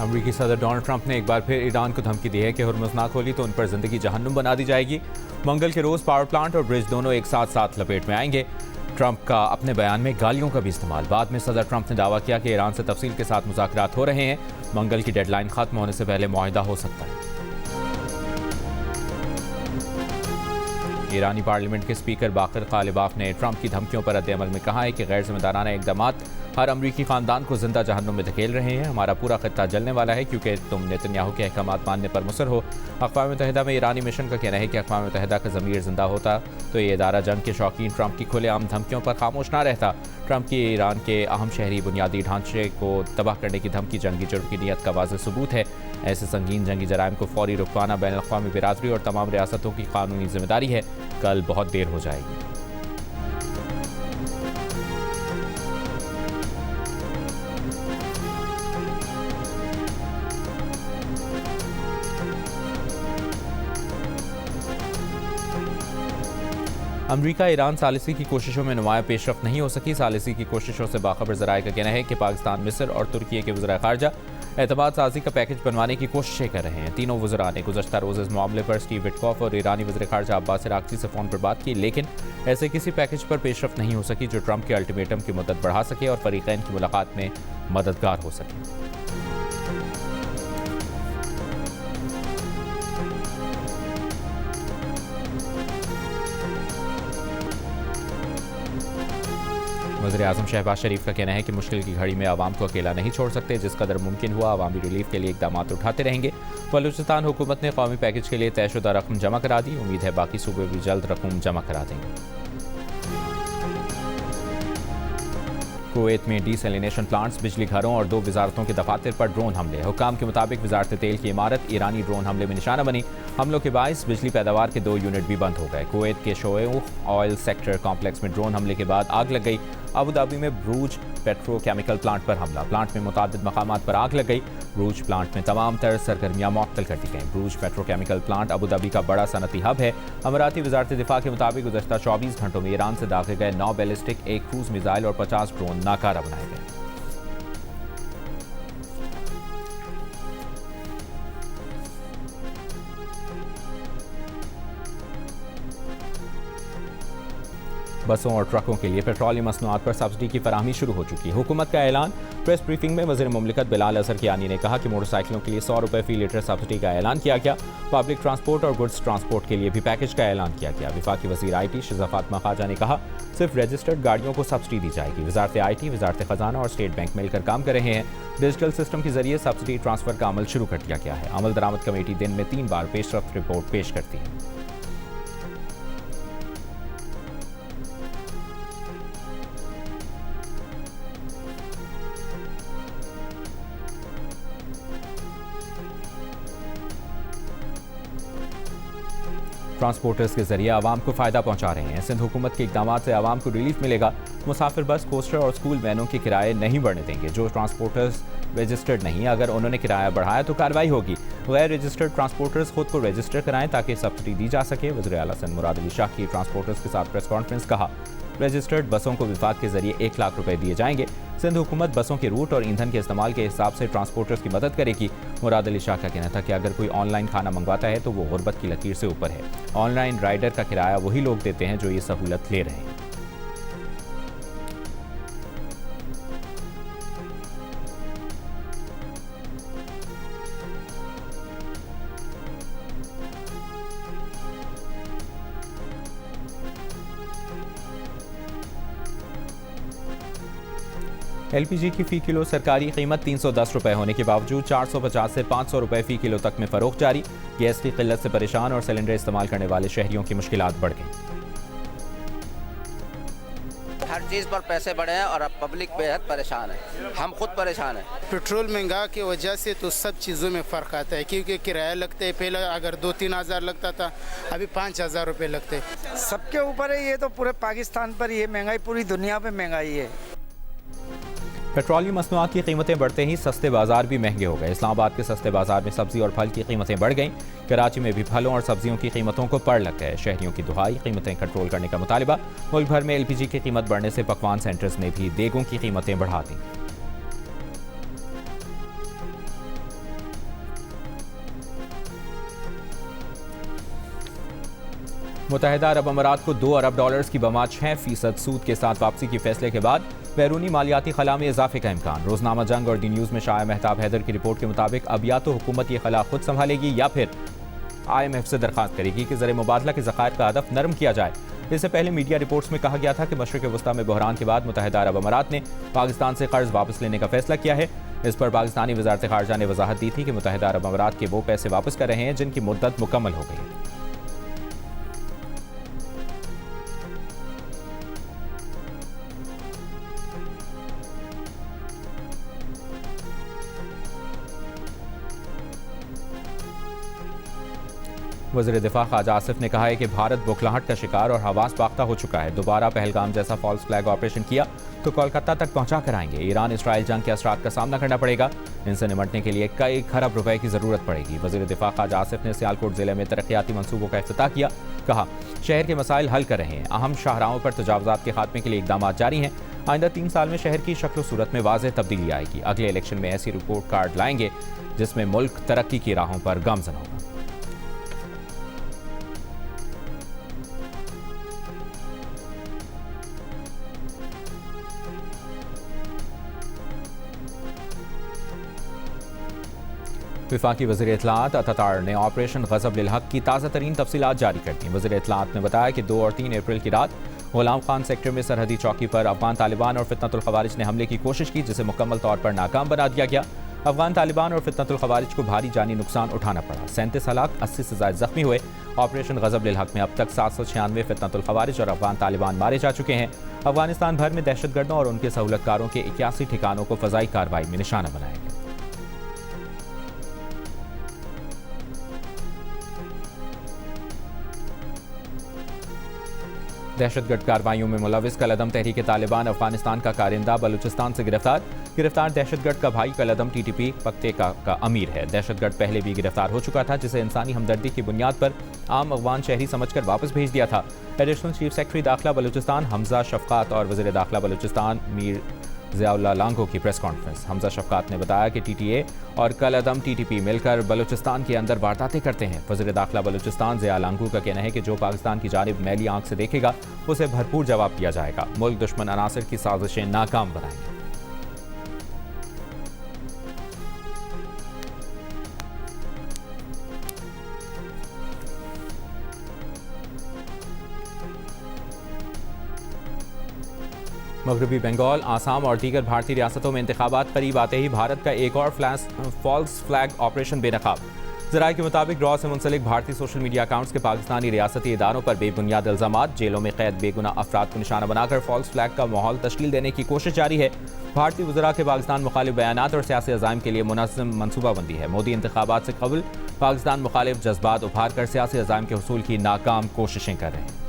अमेरिकी सदर Donald Trump ने एक बार फिर ईरान को धमकी दी है कि हुर्मुज़ ना खोली तो उन पर जिंदगी जहन्नुम बना दी जाएगी। मंगल के रोज पावर प्लांट और ब्रिज दोनों एक साथ साथ लपेट में आएंगे। ट्रंप का अपने बयान में गालियों का भी इस्तेमाल। बाद में सदर ट्रंप ने दावा किया कि ईरान से तफसील के साथ मुज़ाकरात हो रहे हैं। मंगल की डेडलाइन खत्म होने से पहले मुआहिदा हो सकता है। ईरानी पार्लियामेंट के स्पीकर बाकर कालिबाफ ने ट्रंप की धमकियों पर रद्द-ए-अमल में कहा है कि गैर जिम्मेदाराना इकदाम हर अमरीकी खानदान को जिंदा जहन्नुम में धकेल रहे हैं। हमारा पूरा खत्ता जलने वाला है क्योंकि तुम नेतन्याहू के अहकामात मानने पर मुसर हो। अक़वाम मुत्तहिदा में ईरानी मिशन का कहना है कि अक़वाम मुत्तहिदा का ज़मीर जिंदा होता तो ये इदारा जंग के शौकीन ट्रंप की खुलेआम धमकियों पर खामोश ना रहता। ट्रंप की ईरान के अहम शहरी बुनियादी ढांचे को तबाह करने की धमकी जंगी जुर्म की नीयत का वाज़ेह सबूत है। ऐसे संगीन जंगी जराइम को फौरी रुकवाना बैनुल-अक़वामी बिरादरी और तमाम रियासतों की कानूनी जिम्मेदारी है। कल बहुत देर हो जाएगी। अमरीका ईरान सालिसी की कोशिशों में नुमाया पेशरफ नहीं हो सकी। सालिसी की कोशिशों से बाखबर ज़राए का कहना है कि पाकिस्तान, मिस्र और तुर्की के वज़ीर ख़ारजा एतमाद साजी का पैकेज बनवाने की कोशिशें कर रहे हैं। तीनों वज़रा ने गुज़श्ता रोज़ इस मामले पर स्टीव विटकॉफ और ईरानी वज़ीर ख़ारजा अब्बास अराग़ची से फ़ोन पर बात की, लेकिन ऐसे किसी पैकेज पर पेशरफ नहीं हो सकी जो ट्रंप के अल्टीमेटम की मुद्दत बढ़ा सके और फ़रीक़ैन की मुलाकात में मददगार हो सके। वज़ीर-ए-आज़म शहबाज शरीफ का कहना है कि मुश्किल की घड़ी में आवाम को अकेला नहीं छोड़ सकते। जिस कदर मुमकिन हुआ अवामी रिलीफ के लिए इक़दाम उठाते रहेंगे। बलूचिस्तान हुकूमत ने कौमी पैकेज के लिए तयशुदा रकम जमा करा दी। उम्मीद है बाकी सूबे भी जल्द रकम जमा करा देंगे। कुवैत में डीसैलिनेशन प्लांट्स, बिजली घरों और 2 वजारतों के दफातर पर ड्रोन हमले। हुक्काम के मुताबिक वजारत तेल की इमारत ईरानी ड्रोन हमले में निशाना बनी। हमलों के बायस बिजली पैदावार के 2 यूनिट भी बंद हो गए। कुवैत के शोएब ऑयल सेक्टर कॉम्प्लेक्स में ड्रोन हमले के बाद आग लग गई। अबू धाबी में ब्रूज पेट्रोकेमिकल प्लांट पर हमला। प्लांट में मुतादिद मकामात पर आग लग गई। ब्रूज प्लांट में तमाम तरह सरगर्मियाँ मुअत्तल कर दी गईं। Borouge petrochemical plant Abu Dhabi का बड़ा सनती हब है। अमाराती वजारत दिफा के मुताबिक गुज़श्ता 24 घंटों में ईरान से दागे गए 9 बैलिस्टिक, 1 क्रूज मिसाइल और 50 ड्रोन नाकारा बनाए गए। बसों और ट्रकों के लिए पेट्रोलियम मसनूआत पर सब्सिडी की फराहमी शुरू हो चुकी है। हुकूमत का ऐलान। प्रेस ब्रीफिंग में वज़ीर मुमलिकत बिलाल अज़हर कियानी ने कहा कि मोटरसाइकिलों के लिए 100 रुपये फी लीटर सब्सिडी का ऐलान किया गया। पब्लिक ट्रांसपोर्ट और गुड्स ट्रांसपोर्ट के लिए भी पैकेज का ऐलान किया गया। वफाकी वज़ीर IT शिज़ा फातिमा ख़ाजा ने कहा सिर्फ रजिस्टर्ड गाड़ियों को सब्सिडी दी जाएगी। वज़ारत IT, वज़ारत ख़जाना और स्टेट बैंक मिलकर काम कर रहे हैं। डिजिटल सिस्टम के जरिए सब्सिडी ट्रांसफ़र का अमल शुरू कर दिया गया है। अमल दरामद कमेटी दिन में 3 बार पेशरफ्त रिपोर्ट पेश करती है। ट्रांसपोर्टर्स के जरिए आवाम को फ़ायदा पहुंचा रहे हैं। सिंध हुकूमत के इक़दामात से आवाम को रिलीफ मिलेगा। मुसाफिर बस, कोस्टर और स्कूल वैनों के किराए नहीं बढ़ने देंगे। जो ट्रांसपोर्टर्स रजिस्टर्ड नहीं, अगर उन्होंने किराया बढ़ाया तो कार्रवाई होगी। गैर रजिस्टर्ड ट्रांसपोर्टर्स खुद को रजिस्टर कराएं ताकि सब्सिडी दी जा सके। वज़ीर आला सिंध मुराद अली शाह की ट्रांसपोर्टर्स के साथ प्रेस कॉन्फ्रेंस। कहा रजिस्टर्ड बसों को विफाक के जरिए 1 लाख रुपए दिए जाएंगे। सिंध हुकूमत बसों के रूट और ईंधन के इस्तेमाल के हिसाब से ट्रांसपोर्टर्स की मदद करेगी। मुराद अली शाह का कहना था कि अगर कोई ऑनलाइन खाना मंगवाता है तो वो गुर्बत की लकीर से ऊपर है। ऑनलाइन राइडर का किराया वही लोग देते हैं जो ये सहूलत ले रहे हैं। LPG की फ़ी किलो सरकारी कीमत 310 रुपये होने के बावजूद 450 से 500 रुपये फ़ी किलो तक में फ़रोख्त जारी। गैस की किल्लत से परेशान और सिलेंडर इस्तेमाल करने वाले शहरियों की मुश्किलात बढ़ गई। हर चीज़ पर पैसे बढ़े हैं और अब पब्लिक बेहद परेशान है। हम खुद परेशान हैं। पेट्रोल महंगा की वजह से तो सब चीज़ों में फ़र्क आता है, क्योंकि किराया लगता है। पहले अगर 2-3 हज़ार लगता था, अभी 5,000 रुपये लगते। सबके ऊपर है ये तो, पूरे पाकिस्तान पर ये महंगाई, पूरी दुनिया पे महंगाई है। पेट्रोलियम मसनूआत की कीमतें बढ़ते ही सस्ते बाजार भी महंगे हो गए। इस्लामाबाद के सस्ते बाजार में सब्जी और फल की कीमतें बढ़ गईं। कराची में भी फलों और सब्जियों की कीमतों को पड़ लग गए। शहरियों की दुहाई, कीमतें कंट्रोल करने का मुतालिबा। मुल्क भर में LPG की कीमत बढ़ने से पकवान सेंटर्स ने भी देगों की कीमतें बढ़ा दी। मुत्तहिदा अरब अमारात को $2 अरब की बमा 6% सूद के साथ वापसी के फैसले के बाद बैरूनी मालियाती खला में इजाफे का इम्कान। रोजनामा जंग और दी न्यूज़ में शाया महताब हैदर की रिपोर्ट के मुताबिक अब या तो हुकूमत ये खला खुद संभालेगी या फिर IMF से दरखास्त करेगी कि ज़र मुबादला के ज़खायर का हदफ नरम किया जाए। इससे पहले मीडिया रिपोर्ट्स में कहा गया था कि मशरिक़ वस्ता में बहरान के बाद मुत्तहिदा अरब अमारात ने पाकिस्तान से कर्ज वापस लेने का फैसला किया है। इस पर पाकिस्तानी वज़ारत ख़ारजा ने वजाहत दी थी कि मुत्तहिदा अरब अमारात के वो पैसे वापस कर रहे हैं जिनकी मुद्दत मुकम्मल हो गई है। वज़ीर दिफा ख्वाजा आसिफ ने कहा है कि भारत बुखलाहट का शिकार और हवास बाख्ता हो चुका है। दोबारा पहलगाम जैसा फॉल्स फ्लैग ऑपरेशन किया तो कोलकाता तक पहुंचा कर आएंगे। ईरान इसराइल जंग के असरात का सामना करना पड़ेगा। इनसे निमटने के लिए कई खरब रुपए की ज़रूरत पड़ेगी। वज़ीर दिफा ख्वाजा आसिफ ने सियालकोट ज़िले में तरक्याती मनसूबों का इफ्तिताह किया। कहा, शहर के मसाइल हल कर रहे हैं। अहम शाहराहों पर तजावुज़ात के खात्मे के लिए इक़दाम जारी हैं। आइंदा 3 साल में शहर की शक्ल सूरत में वाज़ेह तब्दीली आएगी। अगले इलेक्शन में ऐसी रिपोर्ट कार्ड लाएंगे जिसमें मुल्क तरक्की की राहों पर गामज़न होगा। वफाकी वज़ीर इत्तलात अतातार ने ऑपरेशन ग़ज़ब लिल हक़ की ताज़ा तरीन तफसीलात जारी कर दी। वज़ीर इत्तलात ने बताया कि 2 और 3 अप्रैल की रात गुलाम खान सेक्टर में सरहदी चौकी पर अफ़गान तालिबान और फितनतुल ख़वारिज ने हमले की कोशिश की, जिसे मुकम्मल तौर पर नाकाम बना दिया गया। अफ़गान तालिबान और फितनतुल ख़वारिज को भारी जानी नुकसान उठाना पड़ा। 37 हलाक, 80 से ज़ायद ज़ख्मी हुए। ऑपरेशन ग़ज़ब लिल हक़ में अब तक 796 फितनतुल ख़वारिज और अफ़गान तालिबान मारे जा चुके हैं। अफ़गानिस्तान भर में दहशतगर्दों और उनके सहूलतकारों के 81 ठिकानों को फ़ज़ाई कार्रवाई में निशाना बनाया गया। दहशतगर्द कार्रवाइयों में मुलविस कलअदम तहरीक तालिबान अफगानिस्तान का कारिंदा बलूचिस्तान से गिरफ्तार दहशतगर्द का भाई कलअदम TTP पक्ते का अमीर है। दहशतगर्द पहले भी गिरफ्तार हो चुका था, जिसे इंसानी हमदर्दी की बुनियाद पर आम अफगान शहरी समझकर वापस भेज दिया था। एडिशनल चीफ सेक्रेटरी दाखिला बलूचिस्तान हमजा शफकात और वज़ीर दाखिला बलूचिस्तान मीर ज़ियाउल्लाह लांघो की प्रेस कॉन्फ्रेंस। हमजा शफकात ने बताया कि TTA और कलअदम TTP मिलकर बलूचिस्तान के अंदर वारदातें करते हैं। वज़ीर दाखिला बलूचिस्तान ज़िया लांघो का कहना है कि जो पाकिस्तान की जानिब मैली आंख से देखेगा उसे भरपूर जवाब दिया जाएगा। मुल्क दुश्मन अनासर की साजिशें नाकाम बनाएंगे। मगरबी बंगाल, आसाम और दीगर भारतीय रियासतों में इंतखाबात करीब आते ही भारत का एक और फॉल्स फ्लैग ऑपरेशन बेनकाब। ज़राए के मुताबिक ड्रॉ से मुंसलिक भारतीय सोशल मीडिया अकाउंट्स के पाकिस्तानी रियासती इदारों पर बेबुनियाद इल्ज़ामात, जेलों में कैद बेगुनाह अफराद को निशाना बनाकर फॉल्स फ्लैग का माहौल तश्कील देने की कोशिश जारी है। भारतीय वज़रा के पाकिस्तान मुखालिफ बयानात और सियासी अज़ाइम के लिए मुनज़्ज़म मनसूबाबंदी है। मोदी इंतखाबात से कबल पाकिस्तान मुखालिफ जज्बात उभार कर सियासी अज़ाइम के हुसूल की नाकाम कोशिशें कर रहे हैं।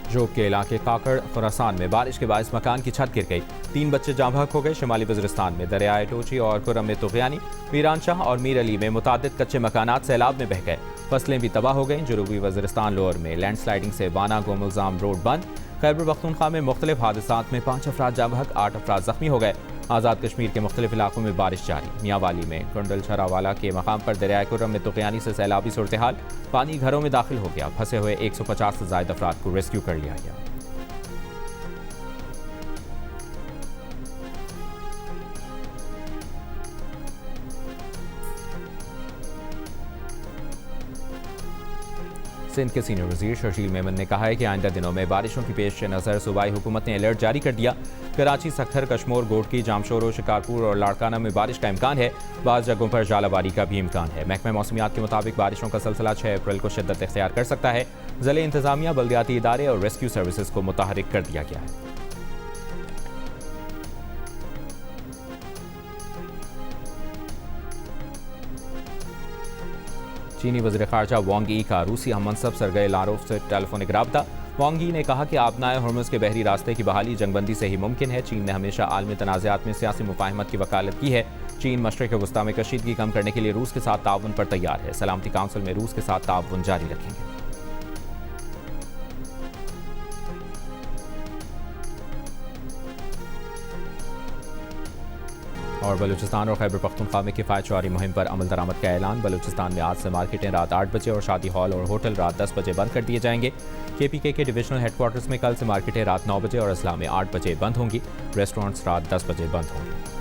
जोब के इलाके काकड़ खुरासान में बारिश के बायस मकान की छत गिर गई। 3 बच्चे जाँ बहक हो गए। शिमाली वज़ीरिस्तान में दरियाए टोची और खुरम में तुग़यानी, मीरान शाह और मीर अली में मुतादिद कच्चे मकानात सैलाब में बह गए। फसलें भी तबाह हो गईं। जनूबी वज़ीरिस्तान लोअर में लैंडस्लाइडिंग से वाना गोमुलजाम रोड बंद। खैबर पख्तूनख्वा में मुख्तलिफ हादसात में 5 अफराद जाँ बहक, 8 अफराद ज़ख्मी हो गए। आज़ाद कश्मीर के मुख्तलिफ इलाकों में बारिश जारी। मियांवाली में कुंडल छरावाला के मकाम पर दरियाए खुर्रम में तुग़यानी से सैलाबी सूरत हाल। पानी घरों में दाखिल हो गया। फंसे हुए 150 से ज़ायद अफराद को रेस्क्यू कर लिया गया। सिंध के सीनियर वज़ीर शर्जील मेमन ने कहा है कि आइंदा दिनों में बारिशों की पेश नज़र सूबाई हुकूमत ने अलर्ट जारी कर दिया। कराची, सखर, कश्मोर, गोडकी, जामशोरो, शिकारपुर और लाड़काना में बारिश का इम्कान है। बाज़ जगहों पर जालाबारी का भी इम्कान है। महकमा मौसमियात के मुताबिक बारिशों का सिलसिला 6 अप्रैल को शिद्दत इख्तियार कर सकता है। ज़िले इंतज़ामिया, बल्दियाती इदारे और रेस्क्यू सर्विसेज को मुतहरिक कर दिया गया है। चीनी वज़ीर ख़ारजा वांग यी का रूसी हममनसब सरगई लारोव से टेलीफोनिक राब्ता। वांग यी ने कहा कि आबनाए हुर्मुज़ के बहरी रास्ते की बहाली जंगबंदी से ही मुमकिन है। चीन ने हमेशा आलमी तनाज़ात में सियासी मुफ़ाहमत की वकालत की है। चीन मशरिक़ वस्ता में कशीदगी कम करने के लिए रूस के साथ ताउन पर तैयार है। सलामती काउंसिल में रूस के साथ ताउन जारी रखेंगे। और बलूचिस्तान और खैबर पख्तूनख्वा में किफ़ायत चोरी मुहिम पर अमल दरामद का ऐलान। बलूचिस्तान में आज से मार्केटें रात 8 बजे और शादी हॉल और होटल रात 10 बजे बंद कर दिए जाएंगे। KPK के डिविजनल हेडक्वार्टर्स में कल से मार्केटें रात 9 बजे और अजला में 8 बजे बंद होंगी। रेस्टोरेंट्स रात 10 बजे बंद होंगे।